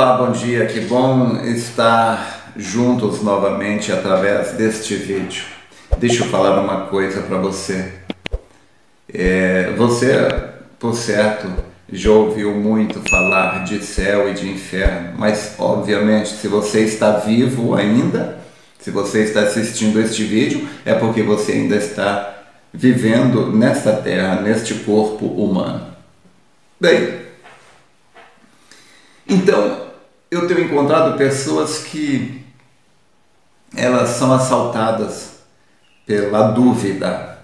Olá, bom dia, que bom estar juntos novamente através deste vídeo. Deixa eu falar uma coisa para você. Você, por certo, já ouviu muito falar de céu e de inferno, mas obviamente se você está vivo ainda, se você está assistindo este vídeo, é porque você ainda está vivendo nesta terra, neste corpo humano. Bem, então, eu tenho encontrado pessoas que elas são assaltadas pela dúvida,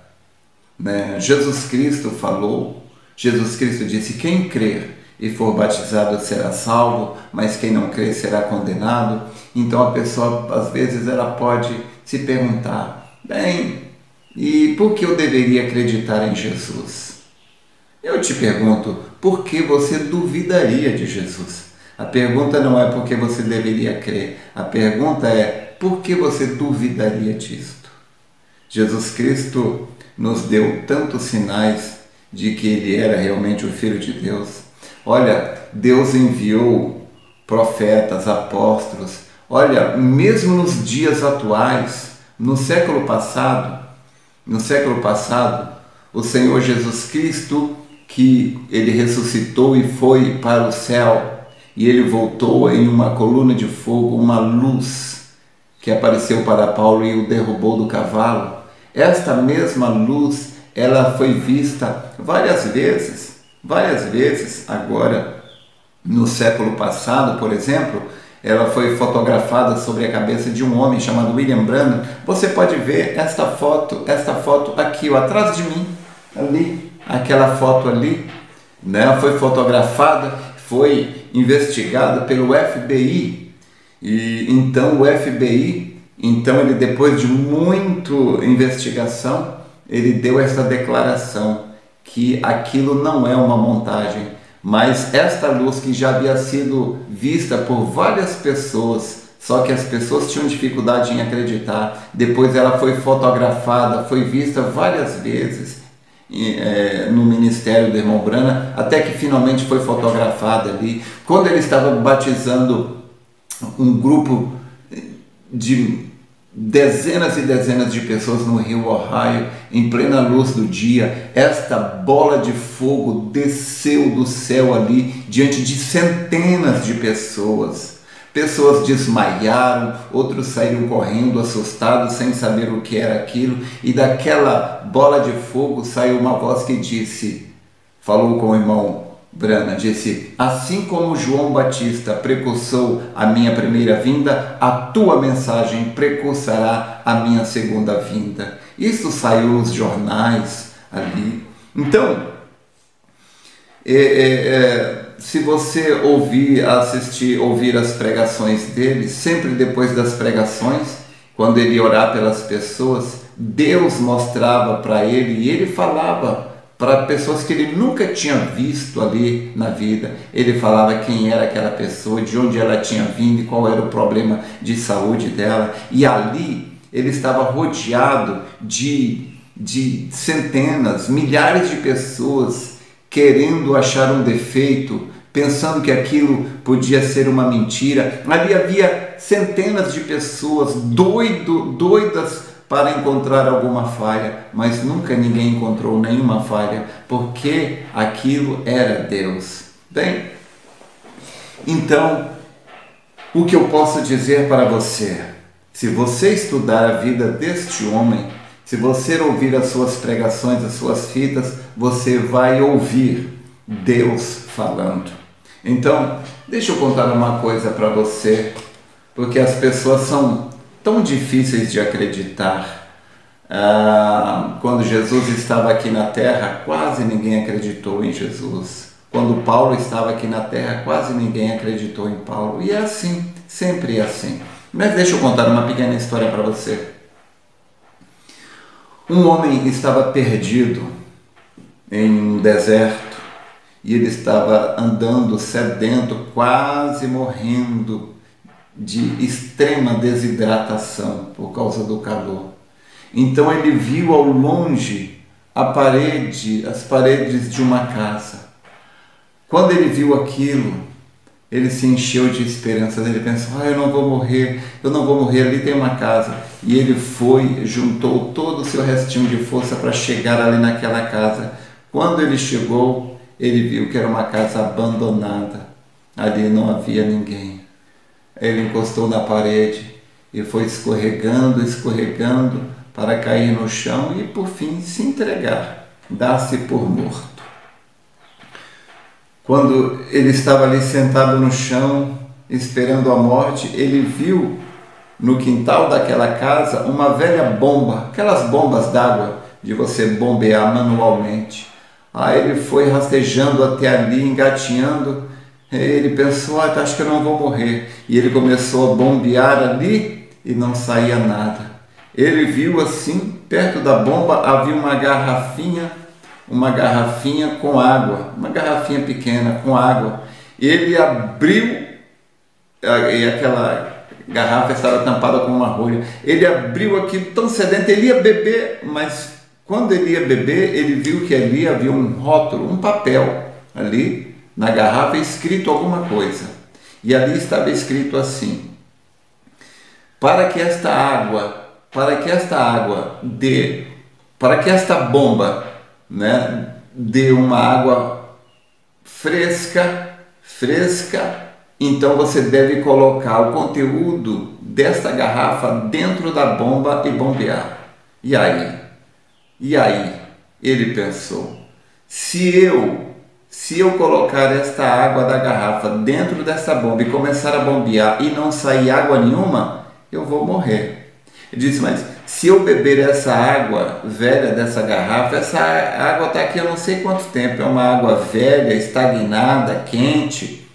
né? Jesus Cristo falou, Jesus Cristo disse, quem crer e for batizado será salvo, mas quem não crer será condenado. Então a pessoa, às vezes, ela pode se perguntar, bem, e por que eu deveria acreditar em Jesus? Eu te pergunto, por que você duvidaria de Jesus? A pergunta não é por que você deveria crer, a pergunta é por que você duvidaria disto? Jesus Cristo nos deu tantos sinais de que Ele era realmente o Filho de Deus. Olha, Deus enviou profetas, apóstolos. Olha, mesmo nos dias atuais, no século passado, o Senhor Jesus Cristo, que Ele ressuscitou e foi para o céu, e Ele voltou em uma coluna de fogo, uma luz que apareceu para Paulo e o derrubou do cavalo. Esta mesma luz, ela foi vista várias vezes agora, no século passado, por exemplo, ela foi fotografada sobre a cabeça de um homem chamado William Branham. Você pode ver esta foto aqui, ó, atrás de mim, ali, aquela foto ali, né? Foi fotografada, foi investigada pelo FBI, e então o FBI, ele, depois de muita investigação, ele deu essa declaração que aquilo não é uma montagem, mas esta luz que já havia sido vista por várias pessoas, só que as pessoas tinham dificuldade em acreditar, depois ela foi fotografada, foi vista várias vezes no ministério do irmão Branham, até que finalmente foi fotografada ali, quando ele estava batizando um grupo de dezenas e dezenas de pessoas no rio Ohio, em plena luz do dia. Esta bola de fogo desceu do céu ali, diante de centenas de pessoas. Pessoas desmaiaram, outros saíram correndo, assustados, sem saber o que era aquilo, e daquela bola de fogo saiu uma voz que disse, falou com o irmão Branham, disse, assim como João Batista precursou a minha primeira vinda, a tua mensagem precursará a minha segunda vinda. Isso saiu nos jornais ali. Então, se você ouvir as pregações dele, sempre depois das pregações, quando ele orar pelas pessoas, Deus mostrava para ele, e ele falava para pessoas que ele nunca tinha visto ali na vida. Ele falava quem era aquela pessoa, de onde ela tinha vindo e qual era o problema de saúde dela. E ali ele estava rodeado de centenas, milhares de pessoas querendo achar um defeito, pensando que aquilo podia ser uma mentira. Ali havia centenas de pessoas doidas para encontrar alguma falha, mas nunca ninguém encontrou nenhuma falha, porque aquilo era Deus. Bem, então, o que eu posso dizer para você, se você estudar a vida deste homem, se você ouvir as suas pregações, as suas fitas, você vai ouvir Deus falando. Então, deixa eu contar uma coisa para você, porque as pessoas são tão difíceis de acreditar. Quando Jesus estava aqui na terra, quase ninguém acreditou em Jesus. Quando Paulo estava aqui na terra, quase ninguém acreditou em Paulo. E é assim, sempre é assim. Mas deixa eu contar uma pequena história para você. Um homem estava perdido em um deserto, e ele estava andando sedento, quase morrendo de extrema desidratação por causa do calor. Então ele viu ao longe as paredes de uma casa. Quando ele viu aquilo, ele se encheu de esperanças, ele pensou, eu não vou morrer, eu não vou morrer, ali tem uma casa. E ele foi, juntou todo o seu restinho de força para chegar ali naquela casa. Quando ele chegou, ele viu que era uma casa abandonada, ali não havia ninguém. Ele encostou na parede e foi escorregando, escorregando para cair no chão e por fim se entregar, dar-se por morto. Quando ele estava ali sentado no chão, esperando a morte, ele viu no quintal daquela casa uma velha bomba, aquelas bombas d'água de você bombear manualmente. Aí ele foi rastejando até ali, engatinhando. Ele pensou, acho que eu não vou morrer. E ele começou a bombear ali e não saía nada. Ele viu assim, perto da bomba havia uma garrafinha com água, uma garrafinha pequena com água. Ele abriu, e aquela garrafa estava tampada com uma rolha. Ele abriu aquilo tão sedento, ele ia beber, mas quando ele ia beber, ele viu que ali havia um rótulo, um papel ali na garrafa escrito alguma coisa. E ali estava escrito assim: para que esta bomba, né, dê uma água fresca, então você deve colocar o conteúdo desta garrafa dentro da bomba e bombear. E aí ele pensou, se eu colocar esta água da garrafa dentro dessa bomba e começar a bombear e não sair água nenhuma, eu vou morrer. Ele disse, mas se eu beber essa água velha dessa garrafa, essa água está aqui há não sei quanto tempo, é uma água velha, estagnada, quente,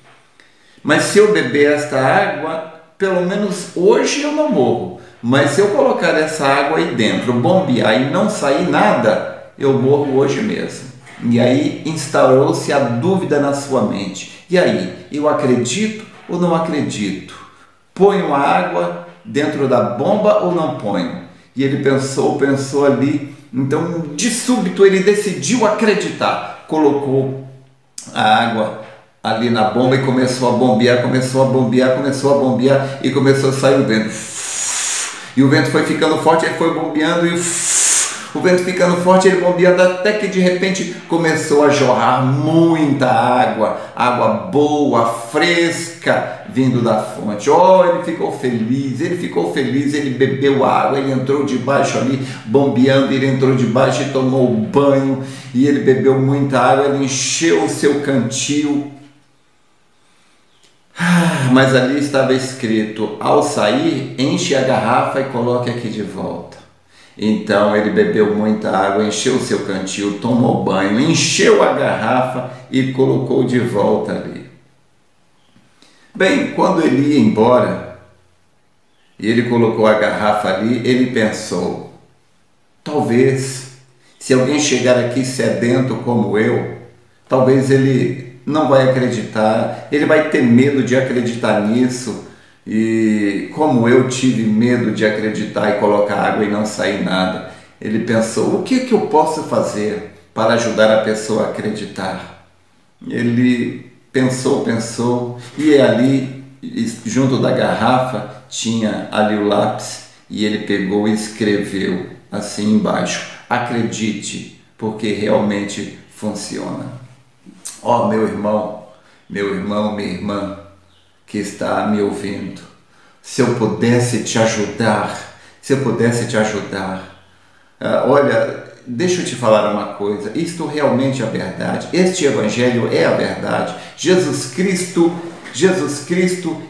mas se eu beber esta água, pelo menos hoje eu não morro, mas se eu colocar essa água aí dentro, bombear e não sair nada, eu morro hoje mesmo. E aí instaurou-se a dúvida na sua mente. E aí, eu acredito ou não acredito? Ponho a água dentro da bomba ou não ponho? E ele pensou ali, então de súbito ele decidiu acreditar, colocou a água ali na bomba e começou a bombear e começou a sair o vento. E o vento foi ficando forte, ele foi bombeando e o vento ficando forte, ele bombeando até que de repente começou a jorrar muita água, água boa, fresca, vindo da fonte. Ele ficou feliz, ele bebeu água, ele entrou debaixo ali, bombeando, ele entrou debaixo e tomou banho, e ele bebeu muita água, ele encheu o seu cantil. Mas ali estava escrito, ao sair, enche a garrafa e coloque aqui de volta. Então ele bebeu muita água, encheu o seu cantil, tomou banho, encheu a garrafa e colocou de volta ali. Bem, quando ele ia embora, e ele colocou a garrafa ali, ele pensou, talvez, se alguém chegar aqui sedento como eu, talvez ele não vai acreditar, ele vai ter medo de acreditar nisso, e como eu tive medo de acreditar e colocar água e não sair nada, ele pensou, o que eu posso fazer para ajudar a pessoa a acreditar? Ele pensou, e ali, junto da garrafa, tinha ali o lápis, e ele pegou e escreveu assim embaixo, acredite, porque realmente funciona. Meu irmão, minha irmã, que está me ouvindo, se eu pudesse te ajudar, olha, deixa eu te falar uma coisa, isto realmente é a verdade, este evangelho é a verdade, Jesus Cristo,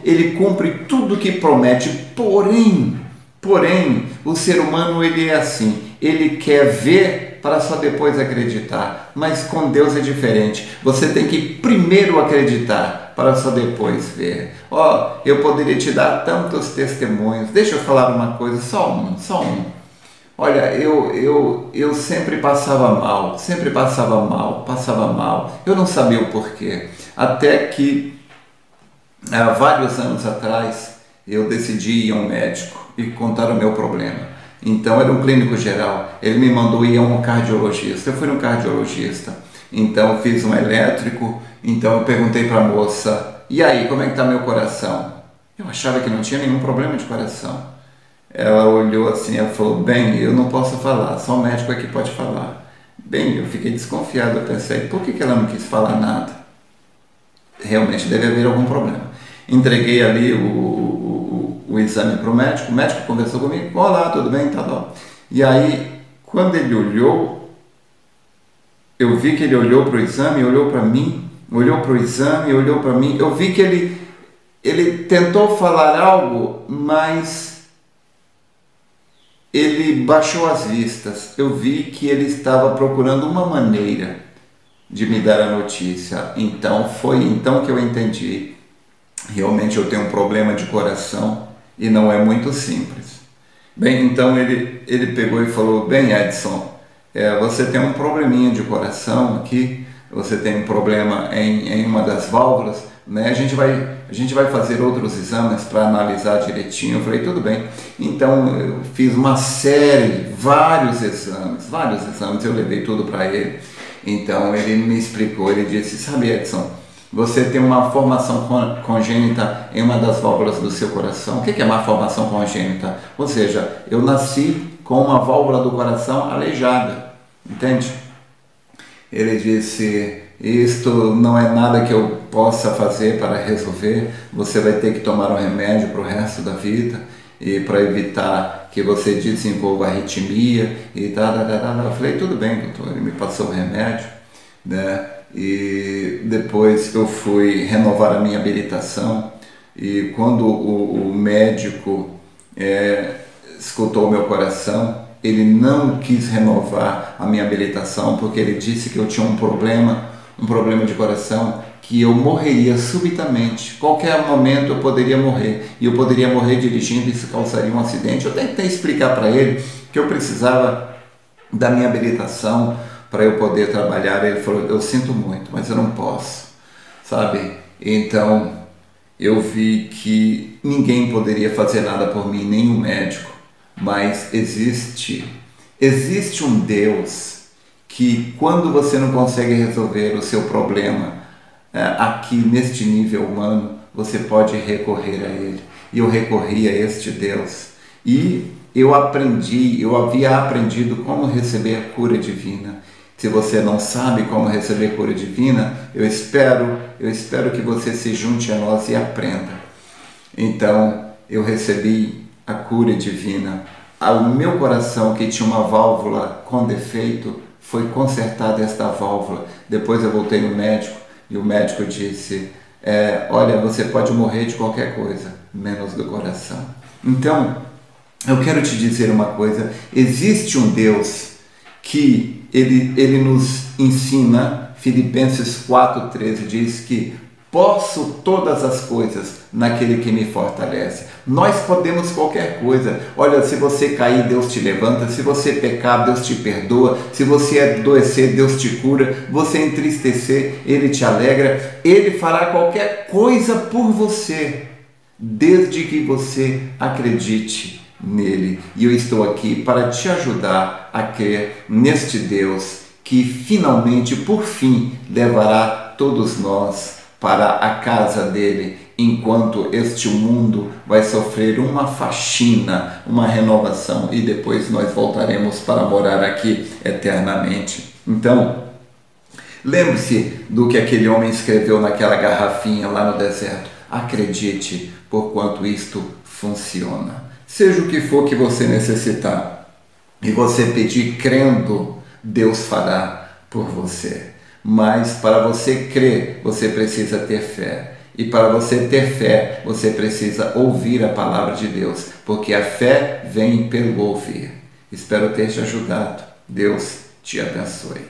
ele cumpre tudo o que promete, porém, o ser humano ele é assim, ele quer ver para só depois acreditar, mas com Deus é diferente, você tem que primeiro acreditar para só depois ver. Eu poderia te dar tantos testemunhos, deixa eu falar uma coisa, só um. Olha, eu sempre passava mal, eu não sabia o porquê, até que há vários anos atrás eu decidi ir a um médico e contar o meu problema. Então era um clínico geral, ele me mandou ir a um cardiologista, eu fui no cardiologista, então eu fiz um elétrico, então eu perguntei para a moça, e aí, como é que está meu coração? Eu achava que não tinha nenhum problema de coração. Ela olhou assim, ela falou, bem, eu não posso falar, só o médico é que pode falar. Bem, eu fiquei desconfiado, eu pensei, por que ela não quis falar nada? Realmente deve haver algum problema. Entreguei ali o exame para o médico conversou comigo, olá, tudo bem, tá bom. E aí, quando ele olhou, eu vi que ele olhou para o exame, olhou para mim, olhou para o exame, olhou para mim, eu vi que ele tentou falar algo, mas ele baixou as vistas. Eu vi que ele estava procurando uma maneira de me dar a notícia. Então foi então que eu entendi. Realmente eu tenho um problema de coração e não é muito simples. Bem, então ele pegou e falou, bem, Edson, você tem um probleminha de coração aqui, você tem um problema em uma das válvulas, né? A gente vai fazer outros exames para analisar direitinho. Eu falei, tudo bem. Então eu fiz uma série, vários exames, eu levei tudo para ele. Então ele me explicou, ele disse, sabe, Edson, você tem uma formação congênita em uma das válvulas do seu coração. O que é uma formação congênita? Ou seja, eu nasci com uma válvula do coração aleijada, entende? Ele disse, isto não é nada que eu possa fazer para resolver, você vai ter que tomar um remédio para o resto da vida e para evitar que você desenvolva arritmia e tal. Eu falei, tudo bem, doutor, ele me passou o remédio, né? E depois eu fui renovar a minha habilitação e quando o médico escutou o meu coração, ele não quis renovar a minha habilitação porque ele disse que eu tinha um problema de coração, que eu morreria subitamente, qualquer momento eu poderia morrer, e eu poderia morrer dirigindo e isso causaria um acidente. Eu tentei explicar para ele que eu precisava da minha habilitação para eu poder trabalhar. Ele falou, eu sinto muito, mas eu não posso, sabe? Então eu vi que ninguém poderia fazer nada por mim, nem um médico, mas existe um Deus que quando você não consegue resolver o seu problema aqui neste nível humano, você pode recorrer a Ele. E eu recorri a este Deus e eu havia aprendido como receber a cura divina. Se você não sabe como receber cura divina, eu espero que você se junte a nós e aprenda. Então, eu recebi a cura divina. O meu coração, que tinha uma válvula com defeito, foi consertada esta válvula. Depois eu voltei no médico e o médico disse, olha, você pode morrer de qualquer coisa, menos do coração. Então, eu quero te dizer uma coisa, existe um Deus que ele nos ensina, Filipenses 4,13 diz que posso todas as coisas naquele que me fortalece. Nós podemos qualquer coisa. Olha, se você cair, Deus te levanta. Se você pecar, Deus te perdoa. Se você adoecer, Deus te cura. Você entristecer, Ele te alegra. Ele fará qualquer coisa por você, desde que você acredite nele. E eu estou aqui para te ajudar a crer neste Deus que finalmente, por fim, levará todos nós para a casa dele, enquanto este mundo vai sofrer uma faxina, uma renovação, e depois nós voltaremos para morar aqui eternamente. Então, lembre-se do que aquele homem escreveu naquela garrafinha lá no deserto. Acredite, porquanto isto funciona. Seja o que for que você necessitar e você pedir crendo, Deus fará por você. Mas para você crer, você precisa ter fé. E para você ter fé, você precisa ouvir a palavra de Deus, porque a fé vem pelo ouvir. Espero ter te ajudado. Deus te abençoe.